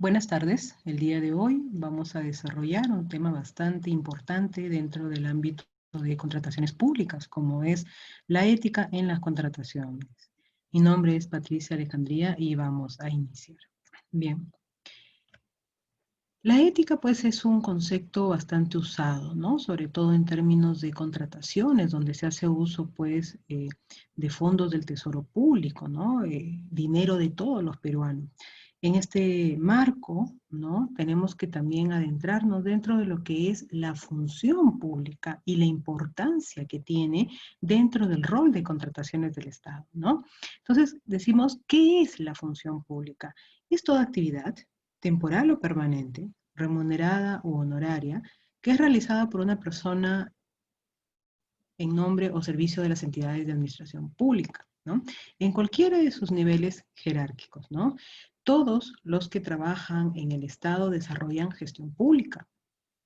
Buenas tardes. El día de hoy vamos a desarrollar un tema bastante importante dentro del ámbito de contrataciones públicas, como es la ética en las contrataciones. Mi nombre es Patricia Alejandría y vamos a iniciar. Bien. La ética, pues, es un concepto bastante usado, ¿no? Sobre todo en términos de contrataciones, donde se hace uso, pues, de fondos del Tesoro Público, ¿no? Dinero de todos los peruanos. En este marco, ¿no? Tenemos que también adentrarnos dentro de lo que es la función pública y la importancia que tiene dentro del rol de contrataciones del Estado, ¿no? Entonces, decimos, ¿qué es la función pública? Es toda actividad temporal o permanente, remunerada u honoraria, que es realizada por una persona en nombre o servicio de las entidades de administración pública, ¿no? En cualquiera de sus niveles jerárquicos, ¿no? Todos los que trabajan en el Estado desarrollan gestión pública,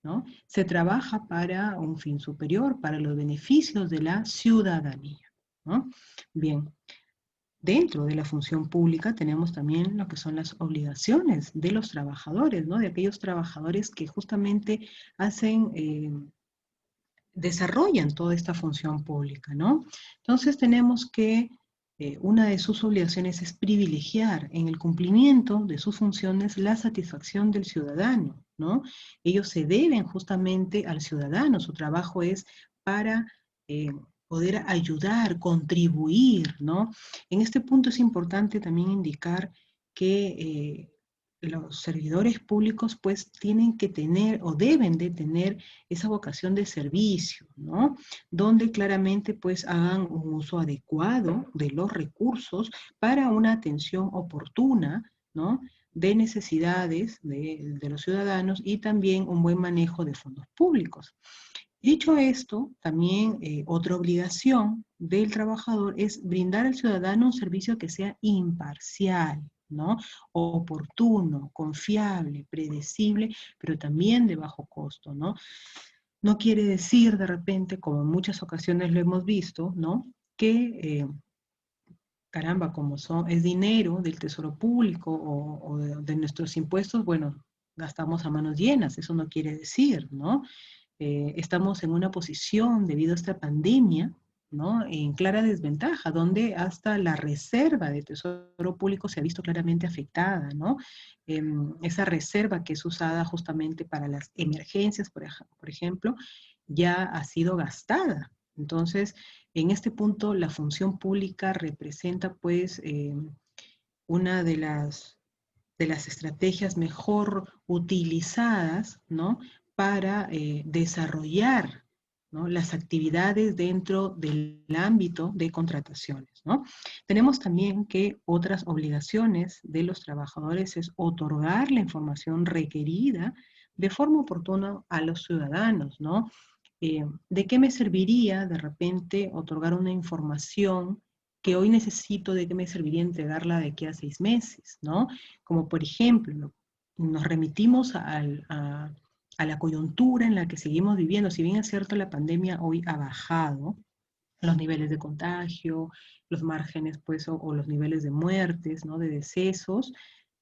¿no? Se trabaja para un fin superior, para los beneficios de la ciudadanía, ¿no? Bien, dentro de la función pública tenemos también lo que son las obligaciones de los trabajadores, ¿no? De aquellos trabajadores que justamente hacen, desarrollan toda esta función pública, ¿no? Entonces tenemos que una de sus obligaciones es privilegiar en el cumplimiento de sus funciones la satisfacción del ciudadano, ¿no? Ellos se deben justamente al ciudadano, su trabajo es para poder ayudar, contribuir, ¿no? En este punto es importante también indicar que los servidores públicos pues tienen que tener o deben de tener esa vocación de servicio, ¿no? Donde claramente pues hagan un uso adecuado de los recursos para una atención oportuna, ¿no? De necesidades de los ciudadanos y también un buen manejo de fondos públicos. Dicho esto, también otra obligación del trabajador es brindar al ciudadano un servicio que sea imparcial, ¿no? Oportuno, confiable, predecible, pero también de bajo costo, ¿no? No quiere decir de repente, como en muchas ocasiones lo hemos visto, ¿no? Que, caramba, como es dinero del tesoro público o de nuestros impuestos, bueno, gastamos a manos llenas, eso no quiere decir, ¿no? Estamos en una posición debido a esta pandemia, ¿no? En clara desventaja, donde hasta la reserva de tesoro público se ha visto claramente afectada, ¿no? Esa reserva que es usada justamente para las emergencias, por ejemplo, ya ha sido gastada. Entonces, en este punto, la función pública representa, pues, una de las estrategias mejor utilizadas, ¿no? Para desarrollar, ¿no? Las actividades dentro del ámbito de contrataciones, ¿no? Tenemos también que otras obligaciones de los trabajadores es otorgar la información requerida de forma oportuna a los ciudadanos, ¿no? ¿De qué me serviría de repente otorgar una información que hoy necesito, de qué me serviría entregarla de aquí a 6 meses, ¿no? Como por ejemplo, nos remitimos a la coyuntura en la que seguimos viviendo. Si bien es cierto, la pandemia hoy ha bajado los niveles de contagio, los márgenes, pues, o los niveles de muertes, ¿no? De decesos,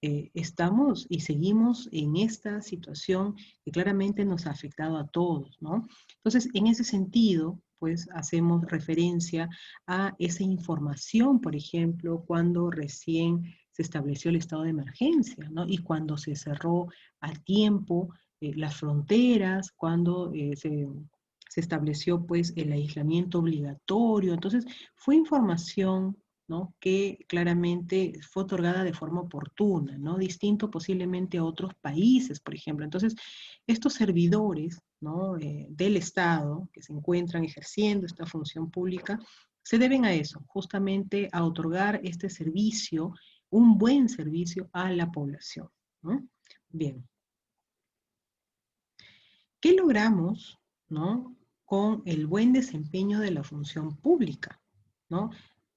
estamos y seguimos en esta situación que claramente nos ha afectado a todos, ¿no? Entonces, en ese sentido, pues hacemos referencia a esa información, por ejemplo, cuando recién se estableció el estado de emergencia, ¿no? Y cuando se cerró a tiempo las fronteras, cuando se estableció pues el aislamiento obligatorio. Entonces, fue información, ¿no? Que claramente fue otorgada de forma oportuna, ¿no? Distinto posiblemente a otros países, por ejemplo. Entonces, estos servidores, ¿no? Del Estado que se encuentran ejerciendo esta función pública, se deben a eso, justamente a otorgar este servicio, un buen servicio a la población, ¿no? Bien. ¿Qué logramos, ¿no? Con el buen desempeño de la función pública, ¿no?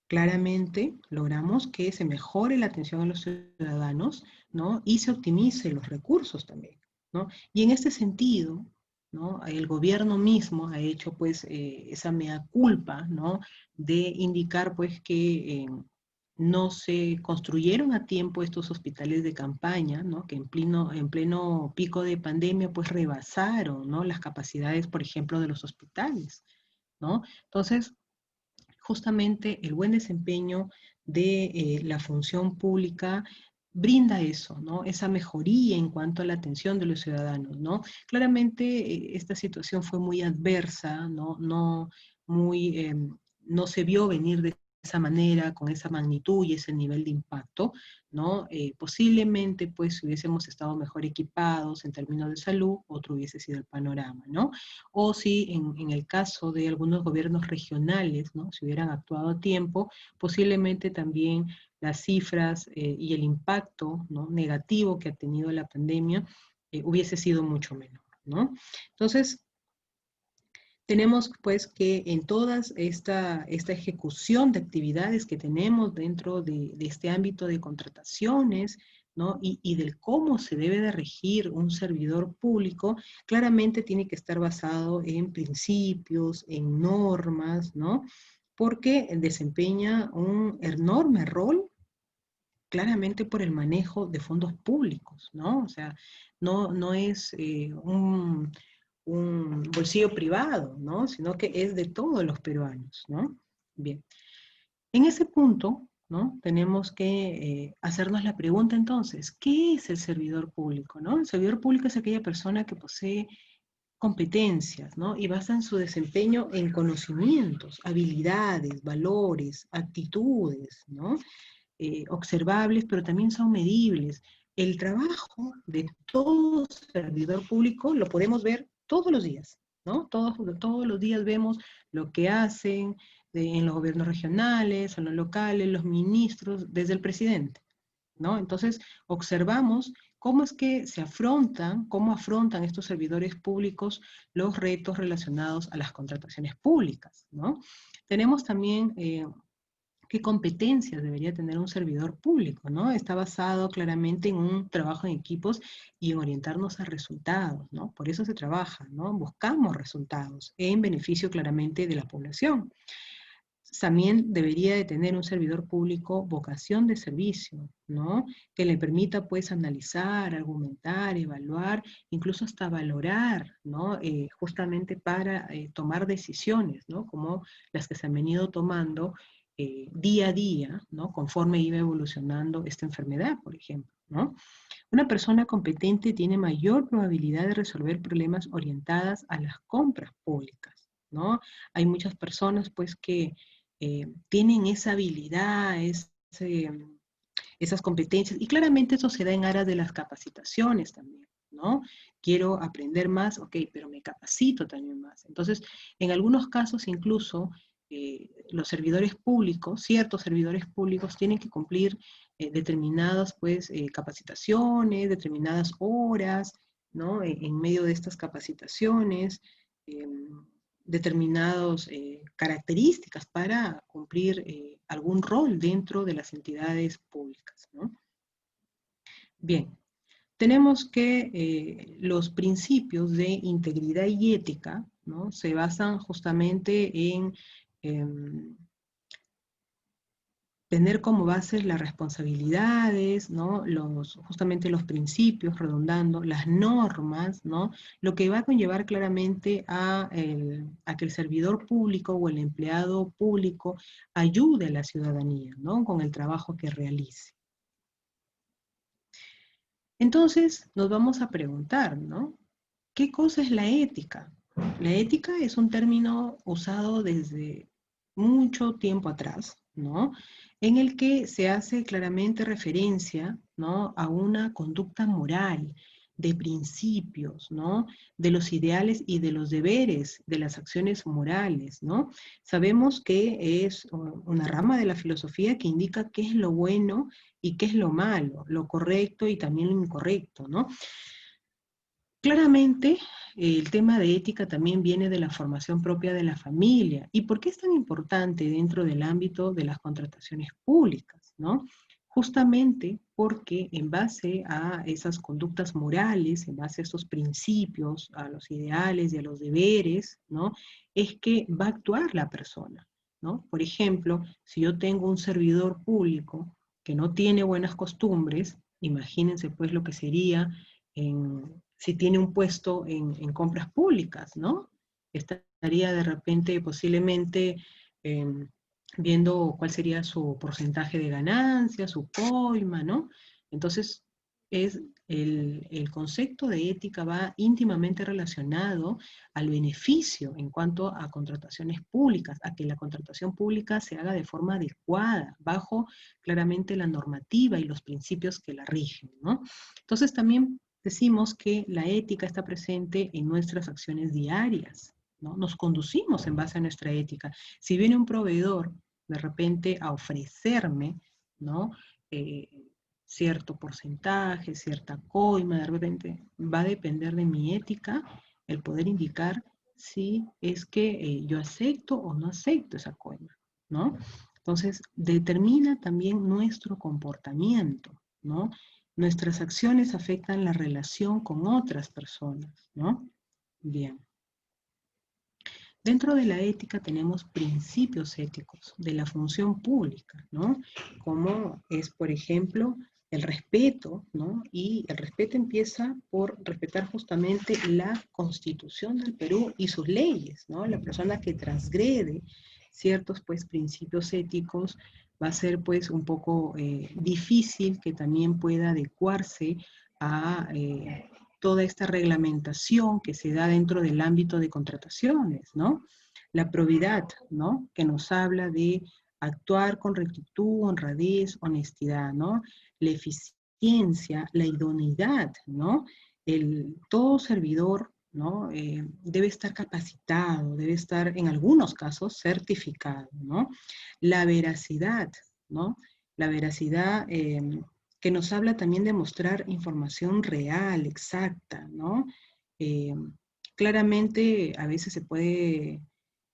Claramente logramos que se mejore la atención a los ciudadanos, ¿no? Y se optimice los recursos también, ¿no? Y en este sentido, ¿no? El gobierno mismo ha hecho pues esa mea culpa, ¿no? De indicar pues que no se construyeron a tiempo estos hospitales de campaña, ¿no? Que en pleno pico de pandemia, pues rebasaron, ¿no? Las capacidades, por ejemplo, de los hospitales, ¿no? Entonces, justamente el buen desempeño de la función pública brinda eso, ¿no? Esa mejoría en cuanto a la atención de los ciudadanos, ¿no? Claramente esta situación fue muy adversa, ¿no? No se vio venir de esa manera, con esa magnitud y ese nivel de impacto, ¿no? Posiblemente, pues, si hubiésemos estado mejor equipados en términos de salud, otro hubiese sido el panorama, ¿no? O si en el caso de algunos gobiernos regionales, ¿no? Si hubieran actuado a tiempo, posiblemente también las cifras y el impacto, ¿no? negativo que ha tenido la pandemia hubiese sido mucho menor, ¿no? Entonces, tenemos pues que en toda esta ejecución de actividades que tenemos dentro de este ámbito de contrataciones, ¿no? Y del cómo se debe de regir un servidor público, claramente tiene que estar basado en principios, en normas, ¿no? Porque desempeña un enorme rol claramente por el manejo de fondos públicos, ¿no? O sea, no es un bolsillo privado, ¿no? Sino que es de todos los peruanos, ¿no? Bien, en ese punto, ¿no? Tenemos que hacernos la pregunta entonces, ¿qué es el servidor público, ¿no? El servidor público es aquella persona que posee competencias, ¿no? Y basa en su desempeño en conocimientos, habilidades, valores, actitudes, ¿no? Observables, pero también son medibles. El trabajo de todo servidor público lo podemos ver todos los días, ¿no? Todos los días vemos lo que hacen en los gobiernos regionales, en los locales, los ministros, desde el presidente, ¿no? Entonces, observamos cómo es que cómo afrontan estos servidores públicos los retos relacionados a las contrataciones públicas, ¿no? Tenemos también qué competencias debería tener un servidor público, ¿no? Está basado claramente en un trabajo en equipos y en orientarnos a resultados, ¿no? Por eso se trabaja, ¿no? Buscamos resultados en beneficio claramente de la población. También debería de tener un servidor público vocación de servicio, ¿no? Que le permita, pues, analizar, argumentar, evaluar, incluso hasta valorar, ¿no? Justamente para tomar decisiones, ¿no? Como las que se han venido tomando día a día, ¿no? Conforme iba evolucionando esta enfermedad, por ejemplo, ¿no? Una persona competente tiene mayor probabilidad de resolver problemas orientadas a las compras públicas, ¿no? Hay muchas personas, pues, que tienen esa habilidad, esas competencias, y claramente eso se da en aras de las capacitaciones también, ¿no? Quiero aprender más, ok, pero me capacito también más. Entonces, en algunos casos incluso los servidores públicos, ciertos servidores públicos tienen que cumplir determinadas pues capacitaciones, determinadas horas, ¿no? En medio de estas capacitaciones, determinadas características para cumplir algún rol dentro de las entidades públicas, ¿no? Bien, tenemos que los principios de integridad y ética, ¿no? Se basan justamente en tener como base las responsabilidades, ¿no? Justamente los principios, redundando, las normas, ¿no? Lo que va a conllevar claramente a que el servidor público o el empleado público ayude a la ciudadanía, ¿no? Con el trabajo que realice. Entonces, nos vamos a preguntar, ¿no? ¿Qué cosa es la ética? La ética es un término usado desde mucho tiempo atrás, ¿no? En el que se hace claramente referencia, ¿no? A una conducta moral, de principios, ¿no? De los ideales y de los deberes, de las acciones morales, ¿no? Sabemos que es una rama de la filosofía que indica qué es lo bueno y qué es lo malo, lo correcto y también lo incorrecto, ¿no? Claramente, el tema de ética también viene de la formación propia de la familia. ¿Y por qué es tan importante dentro del ámbito de las contrataciones públicas, ¿no? Justamente porque en base a esas conductas morales, en base a esos principios, a los ideales y a los deberes, ¿no? Es que va a actuar la persona, ¿no? Por ejemplo, si yo tengo un servidor público que no tiene buenas costumbres, imagínense pues lo que sería si tiene un puesto en compras públicas, ¿no? Estaría de repente posiblemente viendo cuál sería su porcentaje de ganancia, su coima, ¿no? Entonces, el concepto de ética va íntimamente relacionado al beneficio en cuanto a contrataciones públicas, a que la contratación pública se haga de forma adecuada, bajo claramente la normativa y los principios que la rigen, ¿no? Entonces también decimos que la ética está presente en nuestras acciones diarias, ¿no? Nos conducimos en base a nuestra ética. Si viene un proveedor de repente a ofrecerme, ¿no? Eh, cierto porcentaje, cierta coima, de repente va a depender de mi ética el poder indicar si es que yo acepto o no acepto esa coima, ¿no? Entonces, determina también nuestro comportamiento, ¿no? Nuestras acciones afectan la relación con otras personas, ¿no? Bien. Dentro de la ética tenemos principios éticos de la función pública, ¿no? Como es, por ejemplo, el respeto, ¿no? Y el respeto empieza por respetar justamente la Constitución del Perú y sus leyes, ¿no? La persona que transgrede ciertos, pues, principios éticos va a ser, pues, un poco difícil que también pueda adecuarse a toda esta reglamentación que se da dentro del ámbito de contrataciones, ¿no? La probidad, ¿no? Que nos habla de actuar con rectitud, honradez, honestidad, ¿no? La eficiencia, la idoneidad, ¿no? Todo servidor, ¿no? Debe estar capacitado, debe estar, en algunos casos, certificado, ¿no? La veracidad, ¿no? La veracidad que nos habla también de mostrar información real, exacta, ¿no? Eh, claramente a veces se puede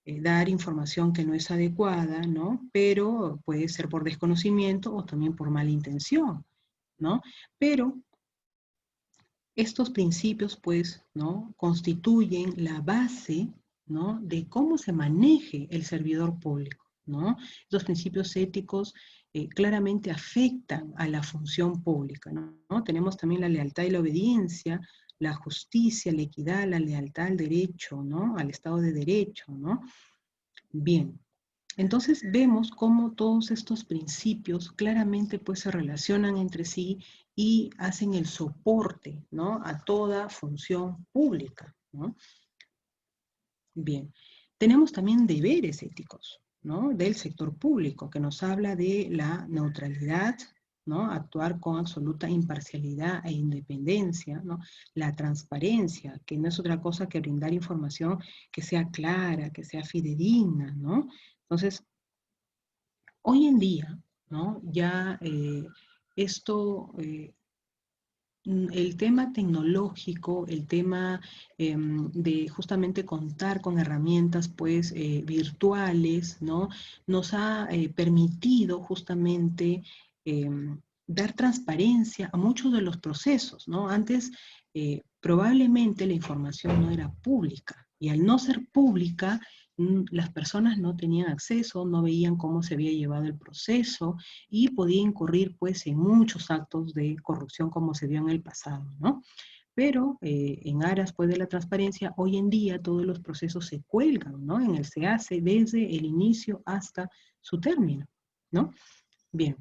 dar información que no es adecuada, ¿no? Pero puede ser por desconocimiento o también por mala intención, ¿no? Pero estos principios, pues, ¿no? Constituyen la base, ¿no? De cómo se maneje el servidor público, ¿no? Estos principios éticos claramente afectan a la función pública, ¿no? Tenemos también la lealtad y la obediencia, la justicia, la equidad, la lealtad al derecho, ¿no? Al Estado de Derecho, ¿no? Bien, entonces vemos cómo todos estos principios claramente pues se relacionan entre sí y hacen el soporte, ¿no? A toda función pública, ¿no? Bien, tenemos también deberes éticos, ¿no? Del sector público, que nos habla de la neutralidad, ¿no? Actuar con absoluta imparcialidad e independencia, ¿no? La transparencia, que no es otra cosa que brindar información que sea clara, que sea fidedigna, ¿no? Entonces, hoy en día, ¿no? Ya esto, el tema tecnológico, el tema de justamente contar con herramientas pues virtuales, ¿no? Nos ha permitido justamente dar transparencia a muchos de los procesos, ¿no? Antes probablemente la información no era pública y al no ser pública las personas no tenían acceso, no veían cómo se había llevado el proceso y podía incurrir pues en muchos actos de corrupción como se vio en el pasado, ¿no? Pero en aras pues de la transparencia, hoy en día todos los procesos se cuelgan, ¿no? En el se hace desde el inicio hasta su término, ¿no? Bien.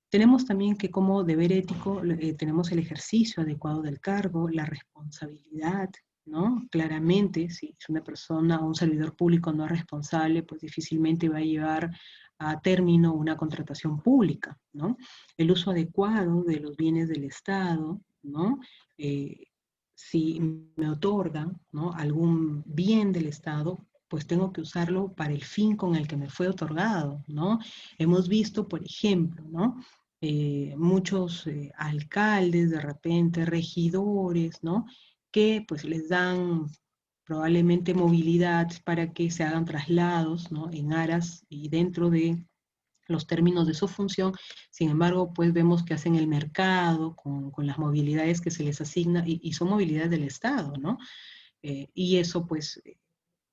Tenemos también que como deber ético tenemos el ejercicio adecuado del cargo, la responsabilidad, ¿no? Claramente, si es una persona o un servidor público no responsable, pues difícilmente va a llevar a término una contratación pública, ¿no? El uso adecuado de los bienes del Estado, ¿no? Si me otorgan, ¿no? Algún bien del Estado, pues tengo que usarlo para el fin con el que me fue otorgado, ¿no? Hemos visto, por ejemplo, ¿no? Muchos alcaldes, de repente regidores, ¿no? Que pues les dan probablemente movilidad para que se hagan traslados, ¿no? En aras y dentro de los términos de su función. Sin embargo, pues vemos que hacen el mercado con las movilidades que se les asigna y son movilidades del Estado, ¿no? Y eso pues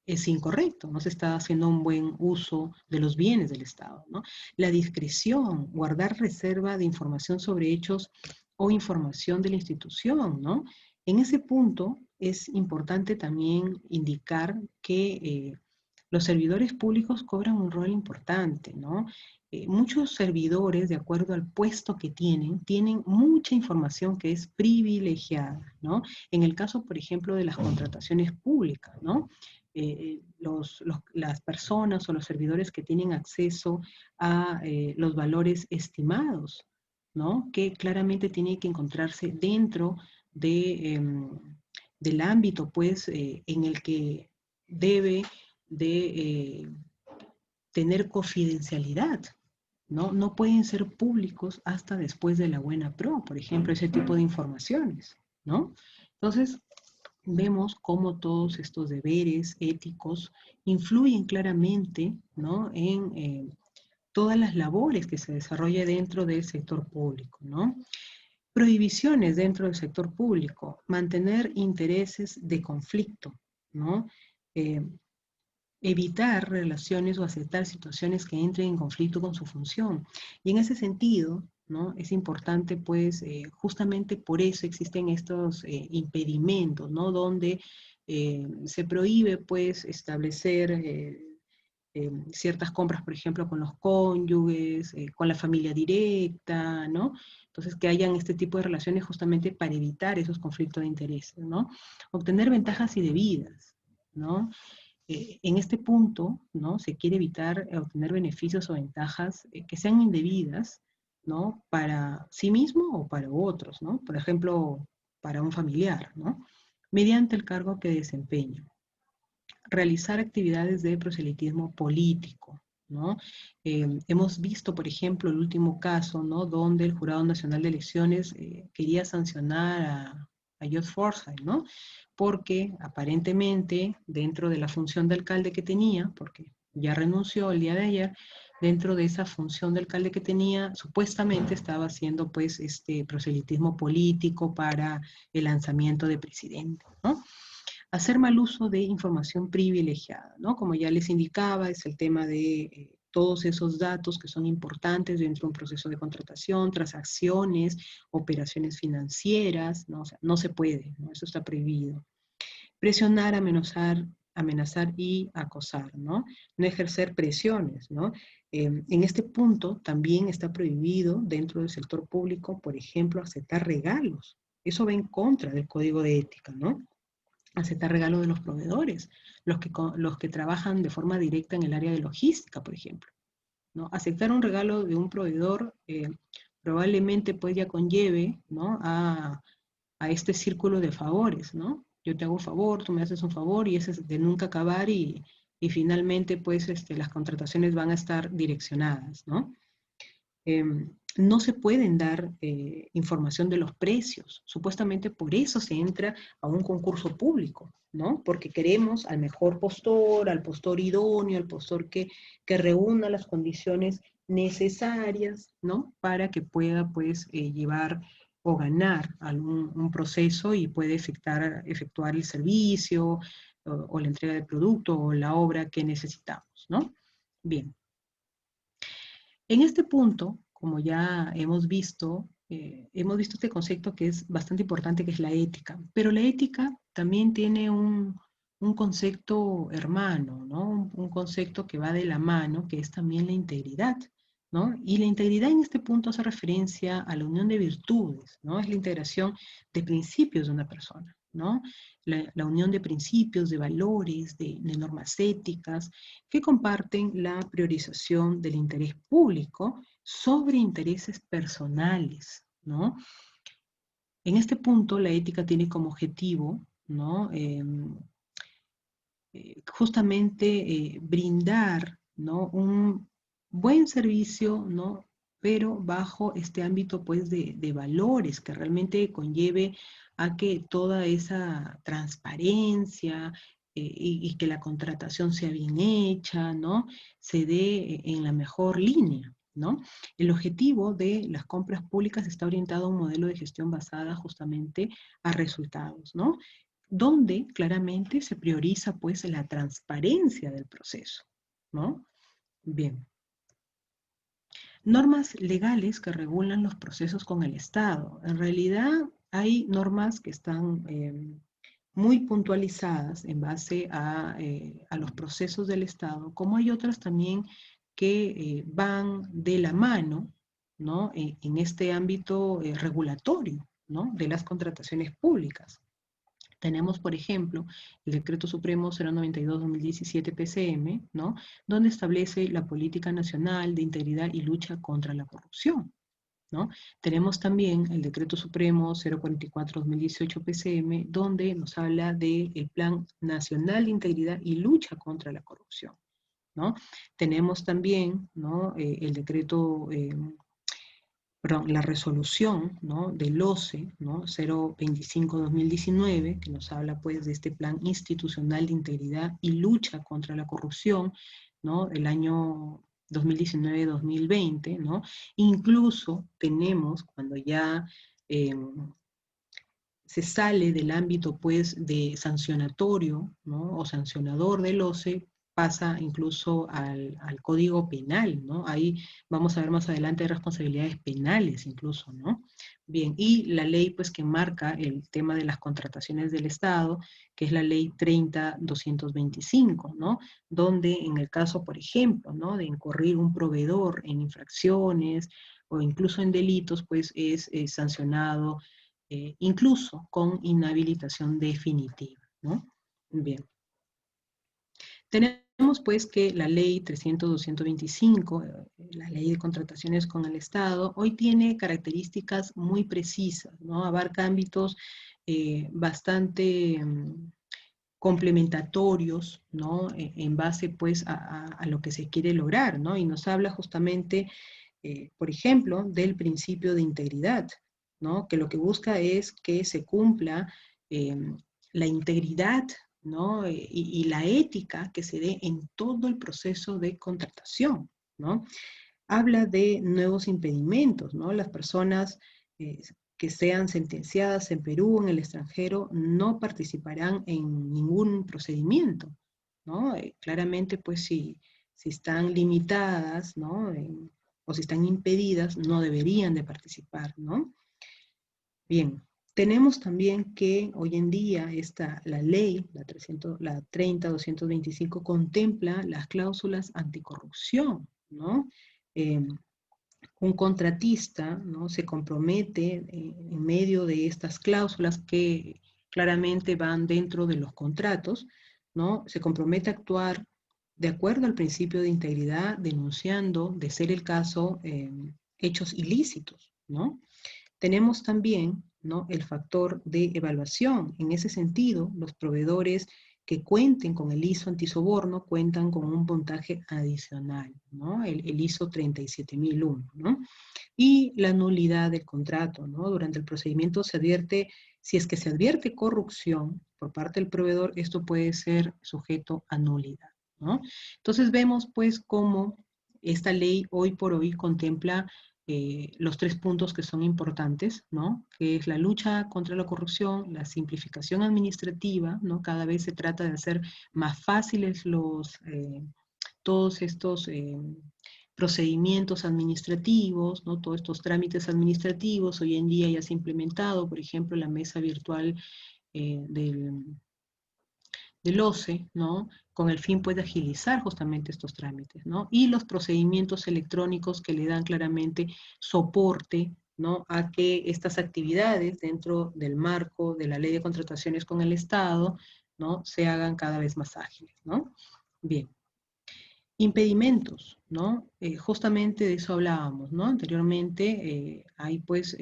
es incorrecto, no se está haciendo un buen uso de los bienes del Estado, ¿no? La discreción, guardar reserva de información sobre hechos o información de la institución, ¿no? En ese punto es importante también indicar que los servidores públicos cobran un rol importante, ¿no? Muchos servidores, de acuerdo al puesto que tienen mucha información que es privilegiada, ¿no? En el caso, por ejemplo, de las contrataciones públicas, ¿no? Las personas o los servidores que tienen acceso a los valores estimados, ¿no? Que claramente tiene que encontrarse dentro de, del ámbito, pues, en el que debe de tener confidencialidad, ¿no? No pueden ser públicos hasta después de la buena pro, por ejemplo, ese tipo de informaciones, ¿no? Entonces, vemos cómo todos estos deberes éticos influyen claramente, ¿no? En todas las labores que se desarrolla dentro del sector público, ¿no? Prohibiciones dentro del sector público, mantener intereses de conflicto, ¿no? Eh, evitar relaciones o aceptar situaciones que entren en conflicto con su función. Y en ese sentido, ¿no? Es importante, pues, justamente por eso existen estos impedimentos, ¿no? Donde se prohíbe, pues, establecer ciertas compras, por ejemplo, con los cónyuges, con la familia directa, ¿no? Entonces, que hayan este tipo de relaciones justamente para evitar esos conflictos de intereses, ¿no? Obtener ventajas indebidas, ¿no? En este punto, ¿no? Se quiere evitar obtener beneficios o ventajas que sean indebidas, ¿no? Para sí mismo o para otros, ¿no? Por ejemplo, para un familiar, ¿no? Mediante el cargo que desempeña. Realizar actividades de proselitismo político, ¿no? Hemos visto, por ejemplo, el último caso, ¿no? Donde el Jurado Nacional de Elecciones quería sancionar a George Forsyth, ¿no? Porque aparentemente dentro de la función de alcalde que tenía, porque ya renunció el día de ayer, dentro de esa función de alcalde que tenía, supuestamente estaba haciendo pues este proselitismo político para el lanzamiento de presidente, ¿no? Hacer mal uso de información privilegiada, ¿no? Como ya les indicaba, es el tema de todos esos datos que son importantes dentro de un proceso de contratación, transacciones, operaciones financieras, ¿no? O sea, no se puede, ¿no? Eso está prohibido. Presionar, amenazar y acosar, ¿no? No ejercer presiones, ¿no? En este punto también está prohibido dentro del sector público, por ejemplo, aceptar regalos. Eso va en contra del código de ética, ¿no? Aceptar regalos de los proveedores, los que trabajan de forma directa en el área de logística, por ejemplo, ¿no? Aceptar un regalo de un proveedor probablemente pues ya conlleve, ¿no? A este círculo de favores, ¿no? Yo te hago un favor, tú me haces un favor y ese es de nunca acabar y finalmente pues las contrataciones van a estar direccionadas, ¿no? No se pueden dar información de los precios. Supuestamente por eso se entra a un concurso público, ¿no? Porque queremos al mejor postor, al postor idóneo, al postor que reúna las condiciones necesarias, ¿no? Para que pueda, pues, llevar o ganar un proceso y puede efectuar el servicio o la entrega del producto o la obra que necesitamos, ¿no? Bien. En este punto, como ya hemos visto este concepto que es bastante importante, que es la ética, pero la ética también tiene un concepto hermano, ¿no? Un concepto que va de la mano, que es también la integridad, ¿no? Y la integridad en este punto hace referencia a la unión de virtudes, ¿no? Es la integración de principios de una persona, ¿no? La unión de principios, de valores, de normas éticas, que comparten la priorización del interés público sobre intereses personales, ¿no? En este punto, la ética tiene como objetivo, ¿no? Justamente brindar, ¿no? Un buen servicio, ¿no? Pero bajo este ámbito, pues, de valores que realmente conlleve a que toda esa transparencia y que la contratación sea bien hecha, ¿no? Se dé en la mejor línea, ¿no? El objetivo de las compras públicas está orientado a un modelo de gestión basada justamente a resultados, ¿no? donde claramente se prioriza pues la transparencia del proceso, ¿no? Bien. Normas legales que regulan los procesos con el Estado. En realidad hay normas que están muy puntualizadas en base a los procesos del Estado, como hay otras también que van de la mano, ¿no? En este ámbito regulatorio, ¿no? De las contrataciones públicas. Tenemos, por ejemplo, el Decreto Supremo 092-2017 PCM, ¿no? Donde establece la política nacional de integridad y lucha contra la corrupción, ¿no? Tenemos también el Decreto Supremo 044-2018 PCM, donde nos habla del Plan Nacional de Integridad y Lucha contra la Corrupción, ¿no? Tenemos también, ¿no? El decreto perdón, la resolución, ¿no? Del OCE, ¿no? 025-2019, que nos habla pues de este plan institucional de integridad y lucha contra la corrupción, ¿no? El año 2019-2020, ¿no? Incluso tenemos, cuando ya se sale del ámbito pues de sancionatorio, ¿no? O sancionador del OCE, pasa incluso al Código Penal, ¿no? Ahí vamos a ver más adelante responsabilidades penales incluso, ¿no? Bien, y la ley pues que marca el tema de las contrataciones del Estado, que es la ley 30-225, ¿no? Donde en el caso, por ejemplo, ¿no? De incurrir un proveedor en infracciones o incluso en delitos, pues es sancionado incluso con inhabilitación definitiva, ¿no? Bien. Tenemos pues que la ley 300-225, la ley de contrataciones con el Estado, hoy tiene características muy precisas, ¿no? Abarca ámbitos bastante complementatorios, ¿no? En base pues a lo que se quiere lograr, ¿no? Y nos habla justamente por ejemplo, del principio de integridad, ¿no? Que lo que busca es que se cumpla eh, la integridad, ¿no? Y la ética que se dé en todo el proceso de contratación, ¿no? Habla de nuevos impedimentos, ¿no? Las personas que sean sentenciadas en Perú o en el extranjero no participarán en ningún procedimiento, ¿no? Claramente, pues, si están limitadas, ¿no? O si están impedidas, no deberían de participar, ¿no? Bien, tenemos también que hoy en día la ley, la 30-225, contempla las cláusulas anticorrupción, ¿no? Un contratista, ¿no? Se compromete en medio de estas cláusulas que claramente van dentro de los contratos, ¿no? Se compromete a actuar de acuerdo al principio de integridad, denunciando, de ser el caso, hechos ilícitos, ¿no? Tenemos también, ¿no? El factor de evaluación. En ese sentido, los proveedores que cuenten con el ISO antisoborno cuentan con un puntaje adicional, ¿no? El ISO 37001, ¿no? Y la nulidad del contrato, ¿no? Durante el procedimiento se advierte, si es que se advierte corrupción por parte del proveedor, esto puede ser sujeto a nulidad, ¿no? Entonces vemos pues cómo esta ley hoy por hoy contempla los tres puntos que son importantes, ¿no? Que es la lucha contra la corrupción, la simplificación administrativa, ¿no? Cada vez se trata de hacer más fáciles todos estos procedimientos administrativos, ¿no? Todos estos trámites administrativos. Hoy en día ya se ha implementado, por ejemplo, la mesa virtual del OCE, ¿no? Con el fin pues, de agilizar justamente estos trámites, ¿no? Y los procedimientos electrónicos que le dan claramente soporte, ¿no? A que estas actividades dentro del marco de la ley de contrataciones con el Estado, ¿no? Se hagan cada vez más ágiles, ¿no? Bien. Impedimentos, ¿no? Justamente de eso hablábamos, ¿no? Anteriormente hay pues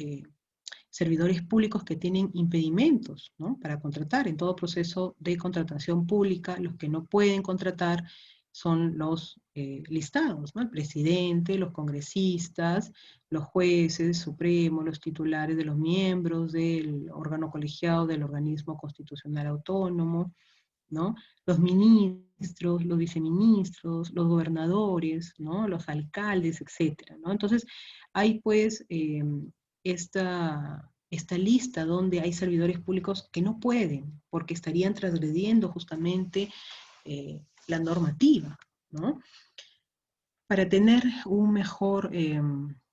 servidores públicos que tienen impedimentos, ¿no? Para contratar. En todo proceso de contratación pública, los que no pueden contratar son los listados, ¿no? El presidente, los congresistas, los jueces supremos, los titulares de los miembros del órgano colegiado del organismo constitucional autónomo, ¿no? Los ministros, los viceministros, los gobernadores, ¿no? Los alcaldes, etcétera, ¿no? Entonces, hay pues esta esta lista donde hay servidores públicos que no pueden, porque estarían transgrediendo justamente la normativa, ¿no? Para tener una mejor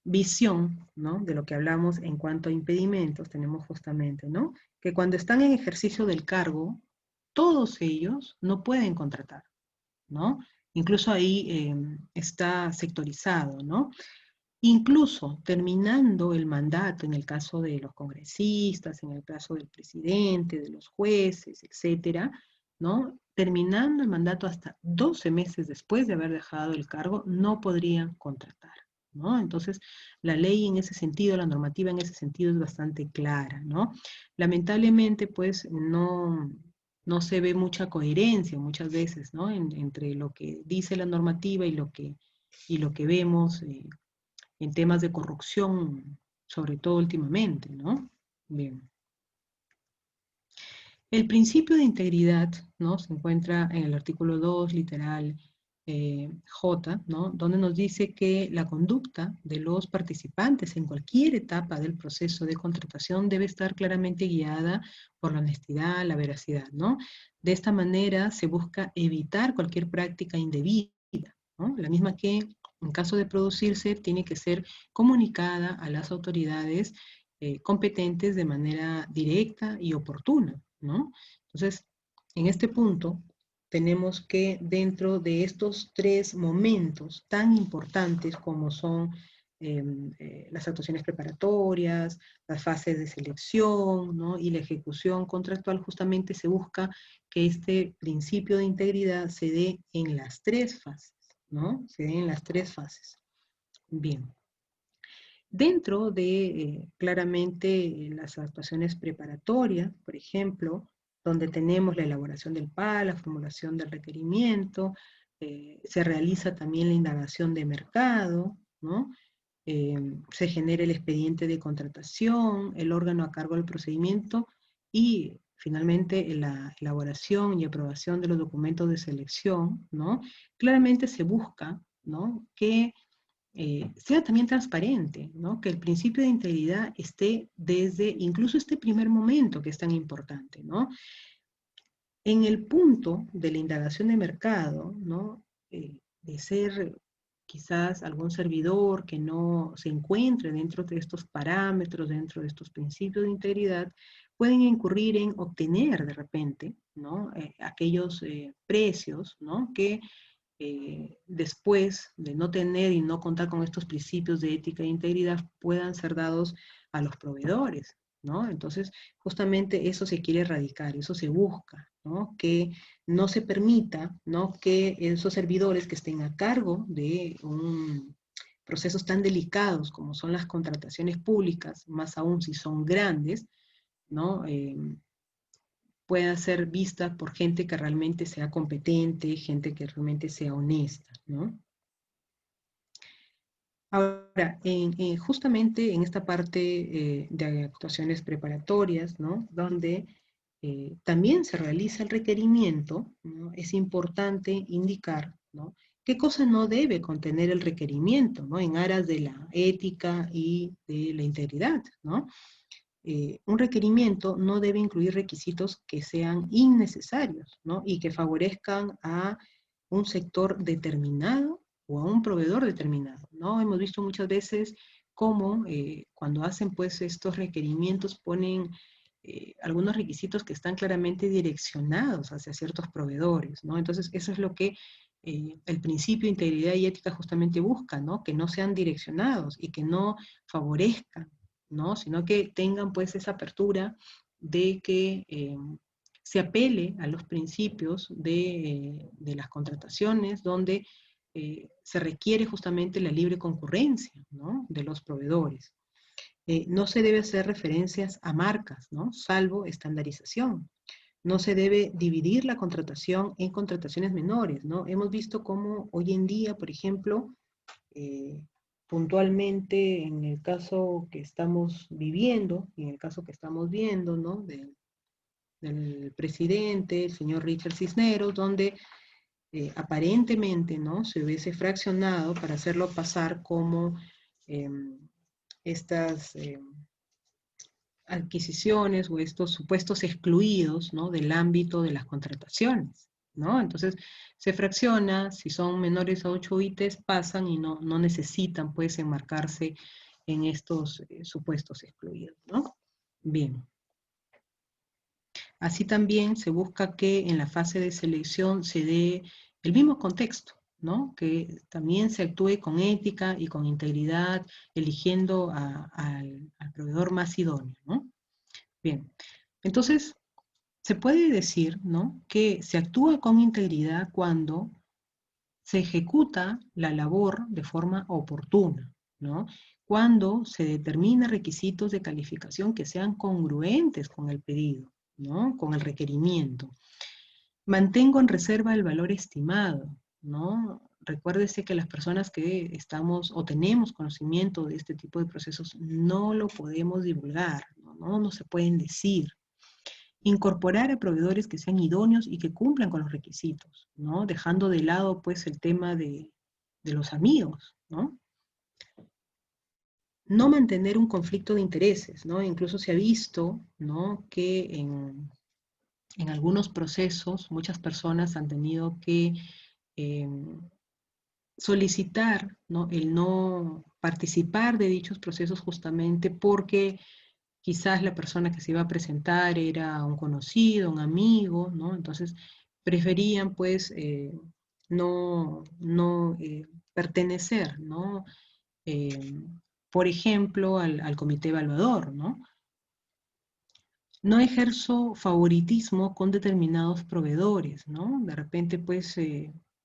visión, ¿no?, de lo que hablamos en cuanto a impedimentos, tenemos justamente, ¿no?, que cuando están en ejercicio del cargo, todos ellos no pueden contratar, ¿no? Incluso ahí está sectorizado, ¿no? Incluso terminando el mandato, en el caso de los congresistas, en el caso del presidente, de los jueces, etcétera, ¿no? Terminando el mandato hasta 12 meses después de haber dejado el cargo, no podrían contratar, ¿no? Entonces, la ley en ese sentido, la normativa en ese sentido es bastante clara, ¿no? Lamentablemente, pues, no se ve mucha coherencia muchas veces, ¿no?, entre lo que dice la normativa y lo que vemos en temas de corrupción, sobre todo últimamente, ¿no? Bien. El principio de integridad, ¿no?, se encuentra en el artículo 2, literal J, ¿no?, donde nos dice que la conducta de los participantes en cualquier etapa del proceso de contratación debe estar claramente guiada por la honestidad, la veracidad, ¿no? De esta manera se busca evitar cualquier práctica indebida, ¿no? La misma que, en caso de producirse, tiene que ser comunicada a las autoridades competentes de manera directa y oportuna, ¿no? Entonces, en este punto, tenemos que dentro de estos tres momentos tan importantes como son las actuaciones preparatorias, las fases de selección, ¿no?, y la ejecución contractual, justamente se busca que este principio de integridad se dé en las tres fases, ¿no? Se dé en las tres fases. Bien. Dentro de, claramente, las actuaciones preparatorias, por ejemplo, donde tenemos la elaboración del PA, la formulación del requerimiento, se realiza también la indagación de mercado, ¿no? Se genera el expediente de contratación, el órgano a cargo del procedimiento y finalmente la elaboración y aprobación de los documentos de selección, ¿no? Claramente se busca, ¿no?, que sea también transparente, ¿no?, que el principio de integridad esté desde incluso este primer momento que es tan importante, ¿no? En el punto de la indagación de mercado, ¿no?, de ser quizás algún servidor que no se encuentre dentro de estos parámetros, dentro de estos principios de integridad, pueden incurrir en obtener de repente, ¿no?, aquellos precios, ¿no?, que después de no tener y no contar con estos principios de ética e integridad puedan ser dados a los proveedores, ¿no? Entonces, justamente eso se quiere erradicar, eso se busca, ¿no?, que no se permita, ¿no?, que esos servidores que estén a cargo de procesos tan delicados como son las contrataciones públicas, más aún si son grandes, ¿no?, pueda ser vista por gente que realmente sea competente, gente que realmente sea honesta, ¿no? Ahora, justamente en esta parte de actuaciones preparatorias, ¿no?, donde también se realiza el requerimiento, ¿no?, es importante indicar, ¿no?, qué cosa no debe contener el requerimiento, ¿no?, en aras de la ética y de la integridad, ¿no? Un requerimiento no debe incluir requisitos que sean innecesarios, ¿no?, y que favorezcan a un sector determinado o a un proveedor determinado, ¿no? Hemos visto muchas veces cómo cuando hacen pues estos requerimientos ponen algunos requisitos que están claramente direccionados hacia ciertos proveedores, ¿no? Entonces eso es lo que el principio de integridad y ética justamente busca, ¿no?, que no sean direccionados y que no favorezcan, ¿no?, sino que tengan pues esa apertura de que se apele a los principios de las contrataciones, donde se requiere justamente la libre concurrencia, ¿no?, de los proveedores. No se debe hacer referencias a marcas, ¿no?, salvo estandarización. No se debe dividir la contratación en contrataciones menores, ¿no? Hemos visto cómo hoy en día, por ejemplo, puntualmente en el caso que estamos viviendo, en el caso que estamos viendo, ¿no?, del presidente, el señor Richard Cisneros, donde aparentemente, ¿no?, se hubiese fraccionado para hacerlo pasar como estas adquisiciones o estos supuestos excluidos, ¿no?, del ámbito de las contrataciones, ¿no? Entonces, se fracciona, si son menores a 8 ítems, pasan y no necesitan, pues, enmarcarse en estos supuestos excluidos, ¿no? Bien. Así también se busca que en la fase de selección se dé el mismo contexto, ¿no? Que también se actúe con ética y con integridad, eligiendo al proveedor más idóneo, ¿no? Bien, entonces se puede decir, ¿no?, que se actúa con integridad cuando se ejecuta la labor de forma oportuna, ¿no? Cuando se determina requisitos de calificación que sean congruentes con el pedido, ¿no?, con el requerimiento. Mantengo en reserva el valor estimado, ¿no? Recuérdese que las personas que estamos o tenemos conocimiento de este tipo de procesos no lo podemos divulgar, no se pueden decir. Incorporar a proveedores que sean idóneos y que cumplan con los requisitos, ¿no? Dejando de lado, pues, el tema de los amigos, ¿no? No mantener un conflicto de intereses, ¿no? Incluso se ha visto, ¿no?, que en algunos procesos muchas personas han tenido que solicitar, ¿no?, el no participar de dichos procesos justamente porque quizás la persona que se iba a presentar era un conocido, un amigo, ¿no? Entonces preferían, pues, no pertenecer, ¿no? Eh, por ejemplo, al comité evaluador, ¿no? No ejerzo favoritismo con determinados proveedores, ¿no? De repente, pues,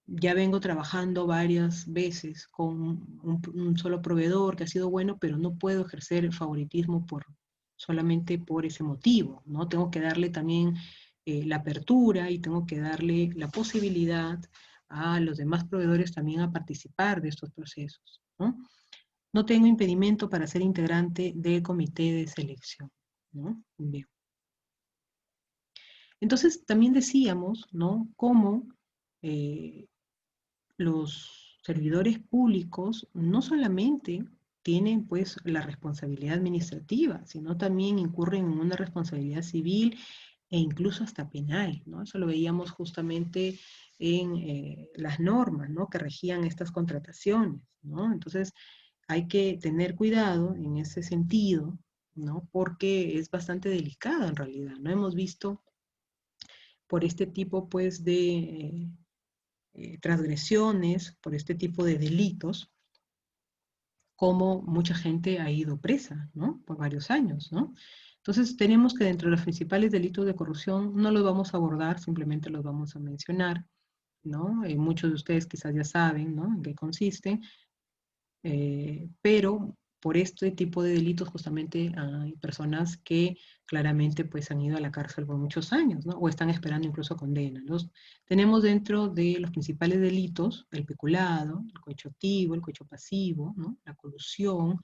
ya vengo trabajando varias veces con un solo proveedor que ha sido bueno, pero no puedo ejercer favoritismo solamente por ese motivo, ¿no? Tengo que darle también la apertura y tengo que darle la posibilidad a los demás proveedores también a participar de estos procesos, ¿no? No tengo impedimento para ser integrante del comité de selección, ¿no? Bien. Entonces, también decíamos, ¿no?, cómo los servidores públicos no solamente tienen, pues, la responsabilidad administrativa, sino también incurren en una responsabilidad civil e incluso hasta penal, ¿no? Eso lo veíamos justamente en las normas, ¿no?, que regían estas contrataciones, ¿no? Entonces, hay que tener cuidado en ese sentido, ¿no?, porque es bastante delicado en realidad, ¿no? Hemos visto por este tipo, pues, de transgresiones, por este tipo de delitos, como mucha gente ha ido presa, ¿no?, por varios años, ¿no? Entonces tenemos que dentro de los principales delitos de corrupción no los vamos a abordar, simplemente los vamos a mencionar, ¿no? Muchos de ustedes quizás ya saben, ¿no?, en qué consisten, pero por este tipo de delitos justamente hay personas que claramente, pues, han ido a la cárcel por muchos años, ¿no?, o están esperando incluso condena. Tenemos dentro de los principales delitos el peculado, el cohecho activo, el cohecho pasivo, ¿no?, la colusión,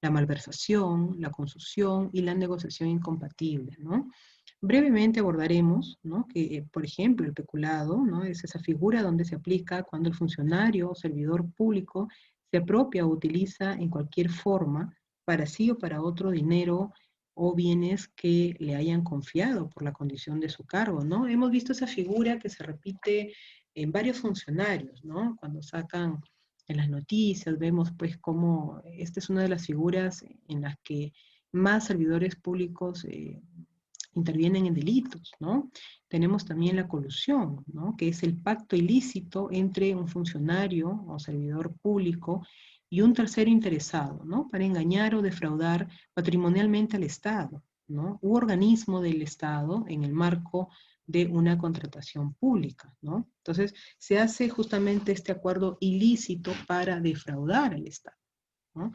la malversación, la consusión y la negociación incompatible, ¿no? Brevemente abordaremos, ¿no?, que, por ejemplo, el peculado, ¿no?, es esa figura donde se aplica cuando el funcionario o servidor público se apropia o utiliza en cualquier forma para sí o para otro dinero o bienes que le hayan confiado por la condición de su cargo, ¿no? Hemos visto esa figura que se repite en varios funcionarios, ¿no? Cuando sacan en las noticias, vemos, pues, cómo esta es una de las figuras en las que más servidores públicos intervienen en delitos, ¿no? Tenemos también la colusión, ¿no?, que es el pacto ilícito entre un funcionario o servidor público y un tercero interesado, ¿no?, para engañar o defraudar patrimonialmente al Estado, ¿no?, u organismo del Estado en el marco de una contratación pública, ¿no? Entonces, se hace justamente este acuerdo ilícito para defraudar al Estado, ¿no?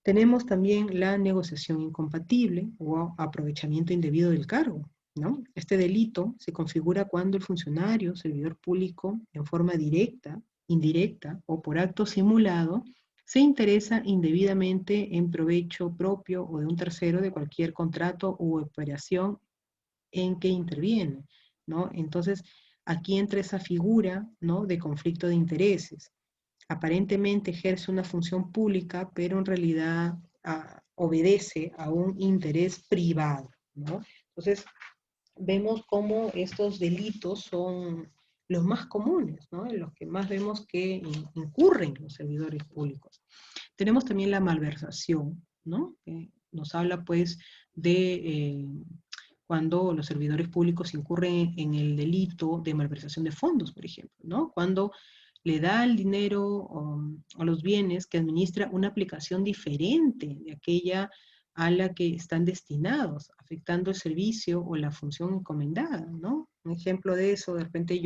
Tenemos también la negociación incompatible o aprovechamiento indebido del cargo, ¿no? Este delito se configura cuando el funcionario, servidor público, en forma directa, indirecta o por acto simulado, se interesa indebidamente en provecho propio o de un tercero de cualquier contrato u operación en que interviene, ¿no? Entonces, aquí entra esa figura, ¿no?, de conflicto de intereses. Aparentemente ejerce una función pública, pero en realidad obedece a un interés privado, ¿no? Entonces, vemos cómo estos delitos son los más comunes, ¿no? En los que más vemos que incurren los servidores públicos. Tenemos también la malversación, ¿no? Nos habla pues de cuando los servidores públicos incurren en el delito de malversación de fondos, por ejemplo, ¿no? Cuando le da el dinero o los bienes que administra una aplicación diferente de aquella a la que están destinados, afectando el servicio o la función encomendada, ¿no? Un ejemplo de eso, de repente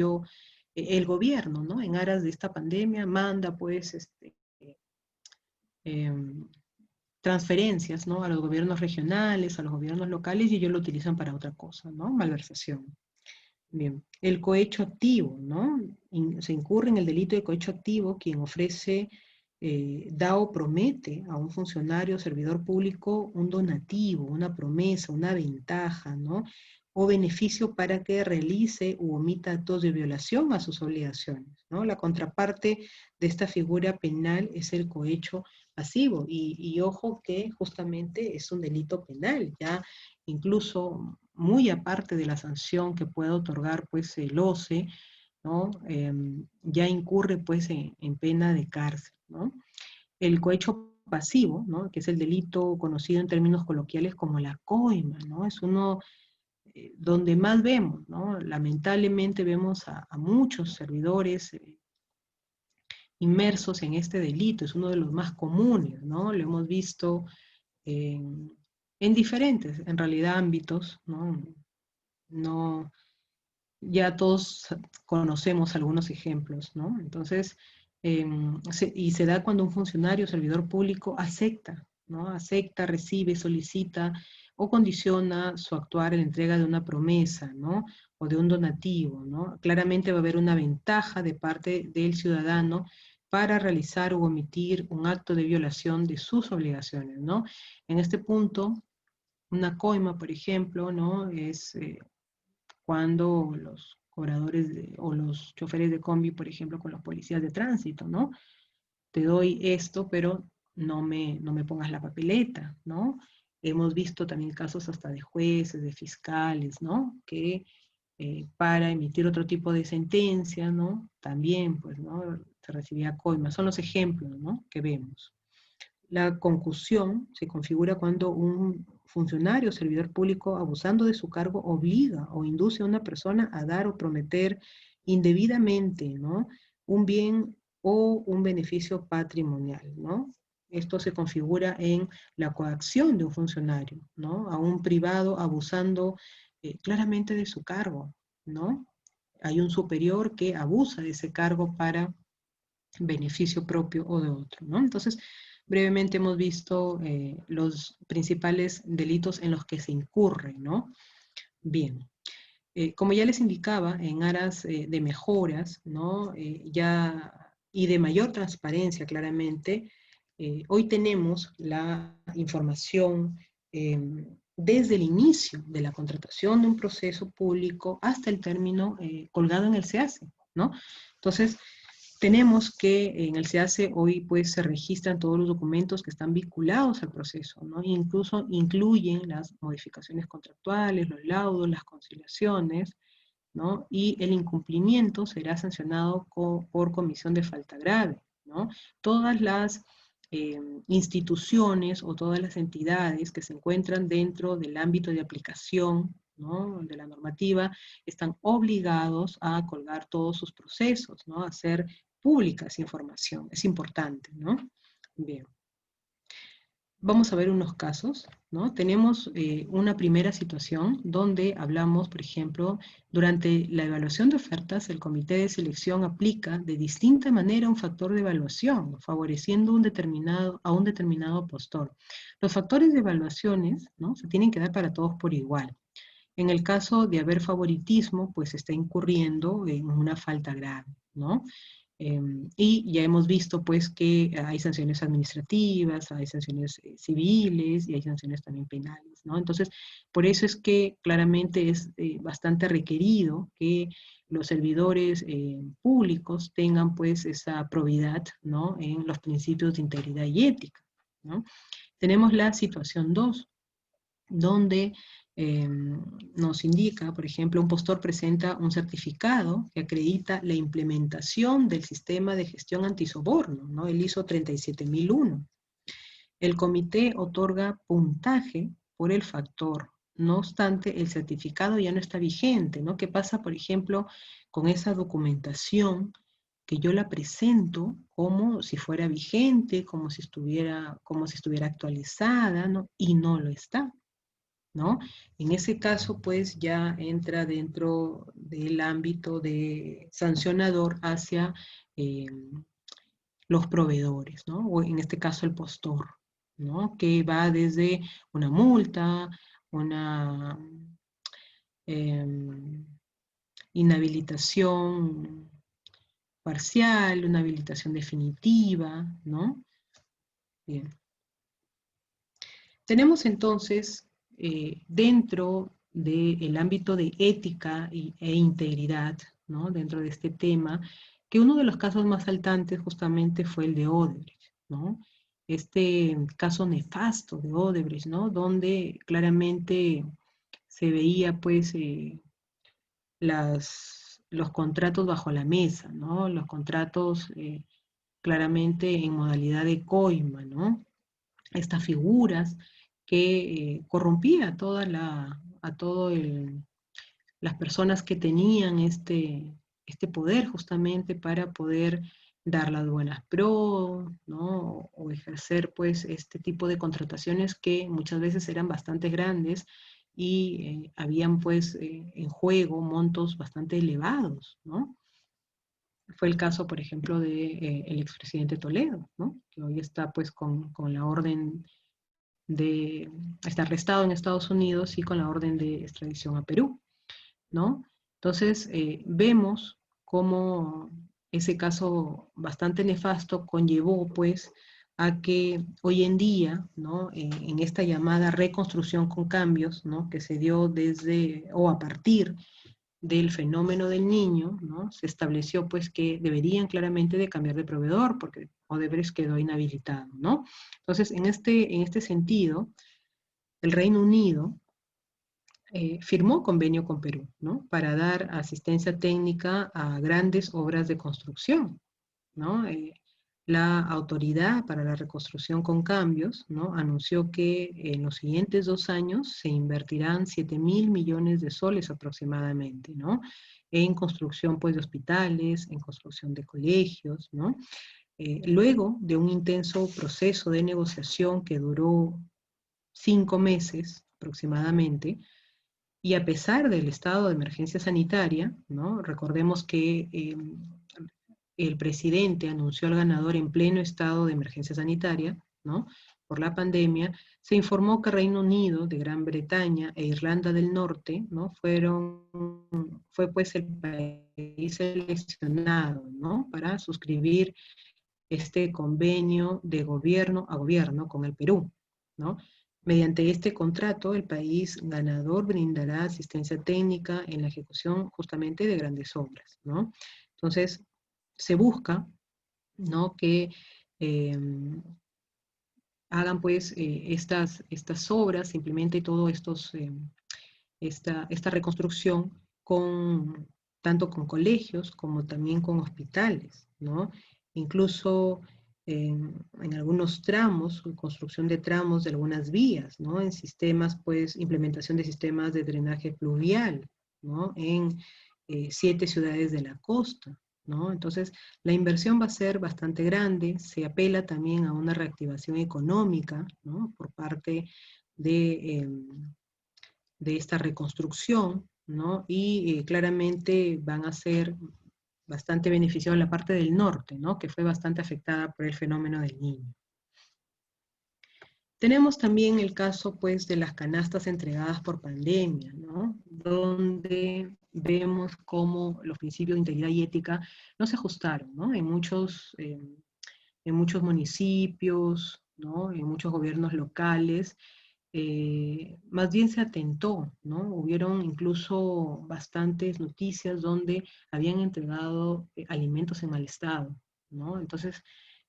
el gobierno, ¿no? En aras de esta pandemia manda pues em, transferencias, ¿no? A los gobiernos regionales, a los gobiernos locales, y ellos lo utilizan para otra cosa, ¿no? Malversación. Bien. El cohecho activo, ¿no? Se incurre en el delito de cohecho activo quien ofrece, da o promete a un funcionario o servidor público un donativo, una promesa, una ventaja, ¿no? O beneficio para que realice u omita actos de violación a sus obligaciones, ¿no? La contraparte de esta figura penal es el cohecho pasivo, y ojo que justamente es un delito penal, ya incluso muy aparte de la sanción que puede otorgar pues el OCE, ¿no? Ya incurre pues en pena de cárcel, ¿no? El cohecho pasivo, ¿no? Que es el delito conocido en términos coloquiales como la coima, ¿no? Es uno donde más vemos, ¿no? Lamentablemente vemos a muchos servidores inmersos en este delito, es uno de los más comunes, ¿no? Lo hemos visto en diferentes, en realidad, ámbitos, ¿no? No, ya todos conocemos algunos ejemplos, ¿no? Entonces, y se da cuando un funcionario o servidor público acepta, ¿no? Acepta, recibe, solicita o condiciona su actuar en la entrega de una promesa, ¿no? O de un donativo, ¿no? Claramente va a haber una ventaja de parte del ciudadano para realizar o omitir un acto de violación de sus obligaciones, ¿no? En este punto, una coima, por ejemplo, ¿no? Es cuando los cobradores o los choferes de combi, por ejemplo, con los policías de tránsito, ¿no? Te doy esto, pero no me pongas la papeleta, ¿no? Hemos visto también casos hasta de jueces, de fiscales, ¿no? Que para emitir otro tipo de sentencia, ¿no? También, pues, ¿no? Se recibía coima. Son los ejemplos, ¿no? Que vemos. La concusión se configura cuando un funcionario o servidor público, abusando de su cargo, obliga o induce a una persona a dar o prometer indebidamente, ¿no? Un bien o un beneficio patrimonial, ¿no? Esto se configura en la coacción de un funcionario, ¿no? A un privado abusando claramente de su cargo, ¿no? Hay un superior que abusa de ese cargo para beneficio propio o de otro, ¿no? Entonces, brevemente hemos visto los principales delitos en los que se incurre, ¿no? Bien. Como ya les indicaba, en aras de mejoras, ¿no? Y de mayor transparencia, claramente, hoy tenemos la información desde el inicio de la contratación de un proceso público hasta el término colgado en el SEACE, ¿no? Entonces, tenemos que en el SEACE hoy pues se registran todos los documentos que están vinculados al proceso, ¿no? Incluso incluyen las modificaciones contractuales, los laudos, las conciliaciones, ¿no? Y el incumplimiento será sancionado por comisión de falta grave, ¿no? Todas las instituciones o todas las entidades que se encuentran dentro del ámbito de aplicación, ¿no? De la normativa, están obligados a colgar todos sus procesos, ¿no? A hacer pública esa información, es importante, ¿no? Bien. Vamos a ver unos casos, ¿no? Tenemos una primera situación donde hablamos, por ejemplo, durante la evaluación de ofertas, el comité de selección aplica de distinta manera un factor de evaluación, favoreciendo a un determinado postor. Los factores de evaluaciones, ¿no? Se tienen que dar para todos por igual. En el caso de haber favoritismo, pues se está incurriendo en una falta grave, ¿no? Y ya hemos visto pues que hay sanciones administrativas, hay sanciones civiles y hay sanciones también penales, ¿no? Entonces, por eso es que claramente es bastante requerido que los servidores públicos tengan pues esa probidad, ¿no? En los principios de integridad y ética, ¿no? Tenemos la situación 2, donde nos indica, por ejemplo, un postor presenta un certificado que acredita la implementación del sistema de gestión antisoborno, ¿no? El ISO 37001. El comité otorga puntaje por el factor. No obstante, el certificado ya no está vigente, ¿no? ¿Qué pasa, por ejemplo, con esa documentación que yo la presento como si fuera vigente, como si estuviera actualizada, ¿no? Y no lo está, ¿no? En ese caso, pues ya entra dentro del ámbito de sancionador hacia eh, los proveedores, ¿no? O en este caso el postor, ¿no? Que va desde una multa, una eh, inhabilitación parcial, una habilitación definitiva, ¿no? Bien. Tenemos entonces, dentro del ámbito de ética e integridad, ¿no? Dentro de este tema, que uno de los casos más saltantes justamente fue el de Odebrecht, ¿no? Este caso nefasto de Odebrecht, ¿no? Donde claramente se veía, pues, los contratos bajo la mesa, ¿no? Los contratos claramente en modalidad de coima, ¿no? Estas figuras que corrompía a todo las personas que tenían este poder justamente para poder dar las buenas pro, ¿no? O ejercer pues este tipo de contrataciones que muchas veces eran bastante grandes y habían pues en juego montos bastante elevados, ¿no? Fue el caso, por ejemplo, de el expresidente Toledo, ¿no? Que hoy está pues con la orden está arrestado en Estados Unidos y con la orden de extradición a Perú, ¿no? Entonces, vemos cómo ese caso bastante nefasto conllevó, pues, a que hoy en día, ¿no? En esta llamada reconstrucción con cambios, ¿no? Que se dio desde, o a partir del fenómeno del niño, ¿no? Se estableció pues que deberían claramente de cambiar de proveedor porque Odebrecht quedó inhabilitado, ¿no? Entonces, en este sentido, el Reino Unido firmó convenio con Perú, ¿no? Para dar asistencia técnica a grandes obras de construcción, ¿no? La Autoridad para la Reconstrucción con Cambios, ¿no? Anunció que en los siguientes 2 años se invertirán 7.000 millones de soles aproximadamente, ¿no? En construcción, pues, de hospitales, en construcción de colegios, ¿no? Luego de un intenso proceso de negociación que duró 5 meses aproximadamente, y a pesar del estado de emergencia sanitaria, ¿no? Recordemos que el presidente anunció al ganador en pleno estado de emergencia sanitaria, ¿no? Por la pandemia, se informó que Reino Unido, de Gran Bretaña e Irlanda del Norte, ¿no? Fue pues el país seleccionado, ¿no? Para suscribir este convenio de gobierno a gobierno con el Perú, ¿no? Mediante este contrato, el país ganador brindará asistencia técnica en la ejecución justamente de grandes obras, ¿no? Entonces, se busca, ¿no? Que hagan pues estas obras, simplemente todo esta reconstrucción tanto con colegios como también con hospitales, ¿no? Incluso en algunos tramos, construcción de tramos de algunas vías, ¿no? En sistemas, pues, implementación de sistemas de drenaje pluvial, ¿no? En 7 ciudades de la costa, ¿no? Entonces, la inversión va a ser bastante grande, se apela también a una reactivación económica, ¿no? Por parte de esta reconstrucción, ¿no? Y claramente van a ser bastante beneficiados la parte del norte, ¿no? Que fue bastante afectada por el fenómeno del niño. Tenemos también el caso, pues, de las canastas entregadas por pandemia, ¿no? Donde vemos cómo los principios de integridad y ética no se ajustaron, ¿no? En muchos municipios, ¿no? En muchos gobiernos locales, más bien se atentó, ¿no? Hubieron incluso bastantes noticias donde habían entregado alimentos en mal estado, ¿no? Entonces,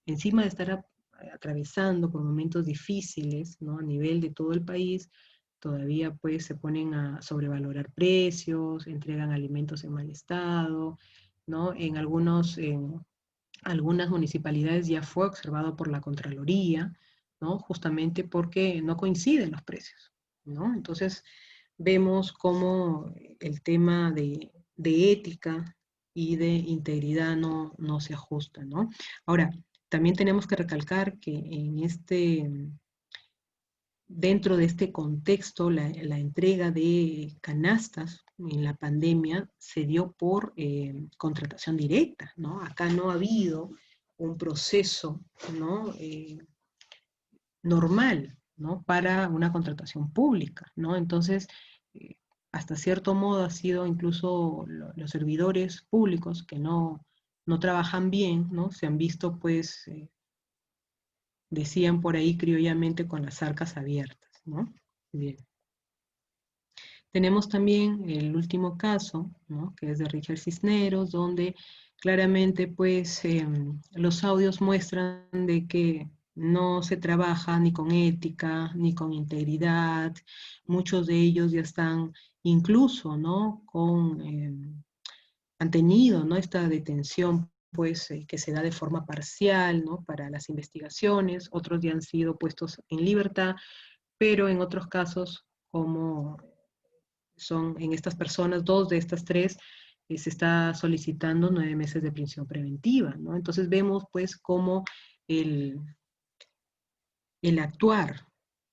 encima de estar atravesando por momentos difíciles, ¿no? A nivel de todo el país, todavía pues se ponen a sobrevalorar precios, entregan alimentos en mal estado, ¿no? En algunas municipalidades ya fue observado por la Contraloría, ¿no? Justamente porque no coinciden los precios, ¿no? Entonces vemos cómo el tema de ética y de integridad no se ajusta, ¿no? Ahora, también tenemos que recalcar que dentro de este contexto, la entrega de canastas en la pandemia se dio por contratación directa, ¿no? Acá no ha habido un proceso, ¿no? Normal, ¿no? Para una contratación pública, ¿no? Entonces, eh, hasta cierto modo ha sido incluso los servidores públicos que no trabajan bien, ¿no? Se han visto, pues, decían por ahí criollamente, con las arcas abiertas, ¿no? Bien. Tenemos también el último caso, ¿no? Que es de Richard Cisneros, donde claramente pues los audios muestran de que no se trabaja ni con ética, ni con integridad. Muchos de ellos ya están incluso, ¿no? Han tenido, ¿no? Esta detención pues que se da de forma parcial, ¿no? Para las investigaciones. Otros ya han sido puestos en libertad, pero en otros casos, como son en estas personas, dos de estas tres, se está solicitando 9 meses de prisión preventiva, ¿no? Entonces vemos pues cómo el, el actuar,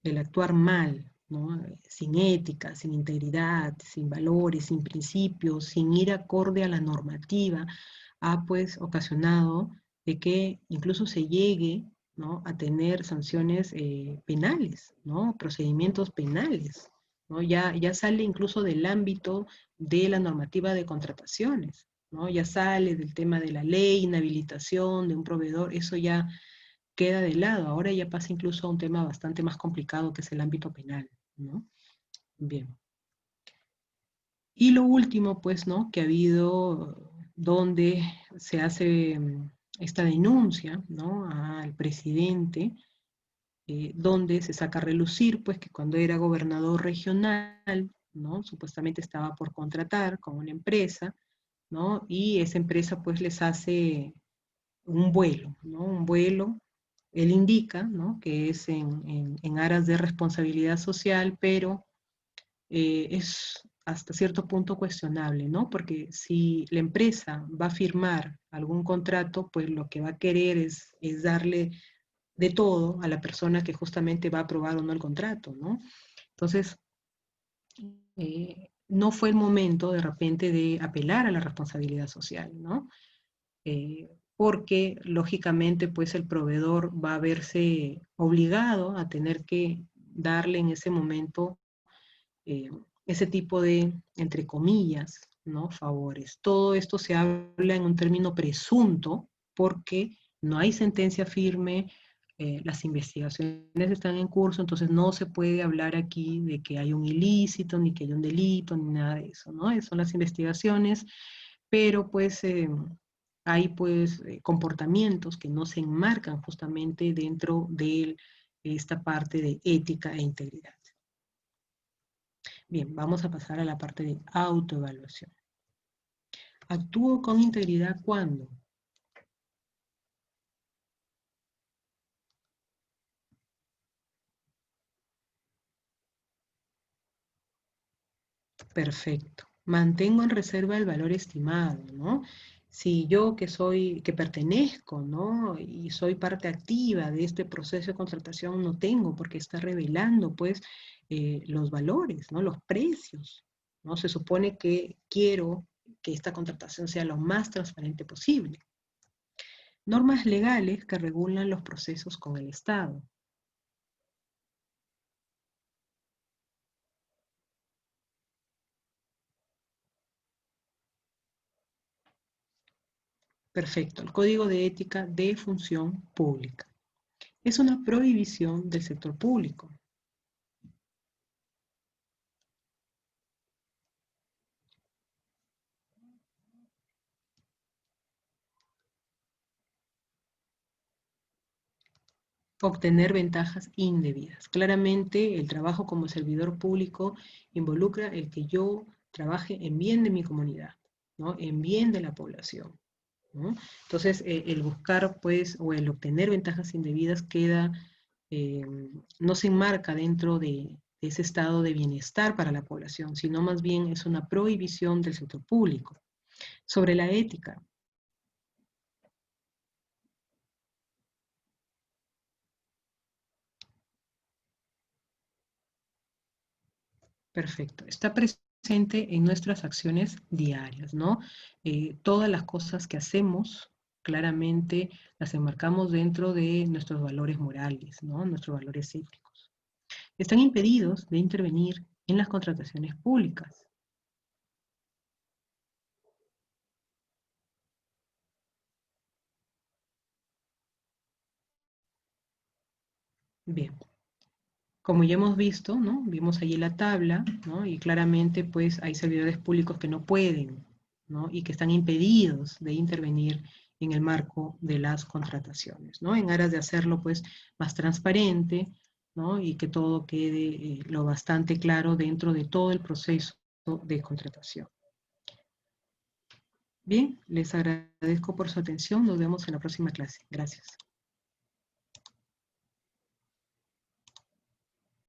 el actuar mal, ¿no? Sin ética, sin integridad, sin valores, sin principios, sin ir acorde a la normativa, ha pues ocasionado de que incluso se llegue, ¿no? A tener sanciones penales, ¿no? Procedimientos penales, ¿no? Ya sale incluso del ámbito de la normativa de contrataciones, ¿no? Ya sale del tema de la ley, inhabilitación de un proveedor, eso ya queda de lado. Ahora ya pasa incluso a un tema bastante más complicado que es el ámbito penal, ¿no? Bien. Y lo último, pues, ¿no? Que ha habido donde se hace esta denuncia, ¿no? Al presidente, donde se saca a relucir, pues, que cuando era gobernador regional, ¿no? Supuestamente estaba por contratar con una empresa, ¿no? Y esa empresa, pues, les hace un vuelo, ¿no? Un vuelo, él indica, ¿no? Que es en aras de responsabilidad social, pero es hasta cierto punto cuestionable, ¿no? Porque si la empresa va a firmar algún contrato, pues lo que va a querer es darle de todo a la persona que justamente va a aprobar o no el contrato, ¿no? Entonces, no fue el momento de repente de apelar a la responsabilidad social, ¿no? Porque lógicamente pues el proveedor va a verse obligado a tener que darle en ese momento eh, ese tipo de, entre comillas, ¿no? Favores. Todo esto se habla en un término presunto porque no hay sentencia firme, las investigaciones están en curso, entonces no se puede hablar aquí de que hay un ilícito, ni que hay un delito, ni nada de eso, ¿no? Son las investigaciones, pero pues hay pues comportamientos que no se enmarcan justamente dentro de esta parte de ética e integridad. Bien, vamos a pasar a la parte de autoevaluación. ¿Actúo con integridad cuándo? Perfecto. Mantengo en reserva el valor estimado, ¿no? Si yo que pertenezco, ¿no? Y soy parte activa de este proceso de contratación, no tengo porque está revelando, pues, los valores, ¿no? Los precios, ¿no? Se supone que quiero que esta contratación sea lo más transparente posible. Normas legales que regulan los procesos con el Estado. Perfecto. El Código de Ética de Función Pública. Es una prohibición del sector público. obtener ventajas indebidas. Claramente, el trabajo como servidor público involucra el que yo trabaje en bien de mi comunidad, ¿no? En bien de la población, ¿no? Entonces, el buscar, pues, o el obtener ventajas indebidas queda, no se enmarca dentro de ese estado de bienestar para la población, sino más bien es una prohibición del sector público. Sobre la ética. Perfecto. Está presente en nuestras acciones diarias, ¿no? Todas las cosas que hacemos, claramente las enmarcamos dentro de nuestros valores morales, ¿no? Nuestros valores éticos. Están impedidos de intervenir en las contrataciones públicas. Bien, como ya hemos visto, ¿no? Vimos allí la tabla, ¿no? Y claramente, pues, hay servidores públicos que no pueden, ¿no? Y que están impedidos de intervenir en el marco de las contrataciones, ¿no? En aras de hacerlo, pues, más transparente, ¿no? Y que todo quede lo bastante claro dentro de todo el proceso de contratación. Bien, les agradezco por su atención. Nos vemos en la próxima clase. Gracias.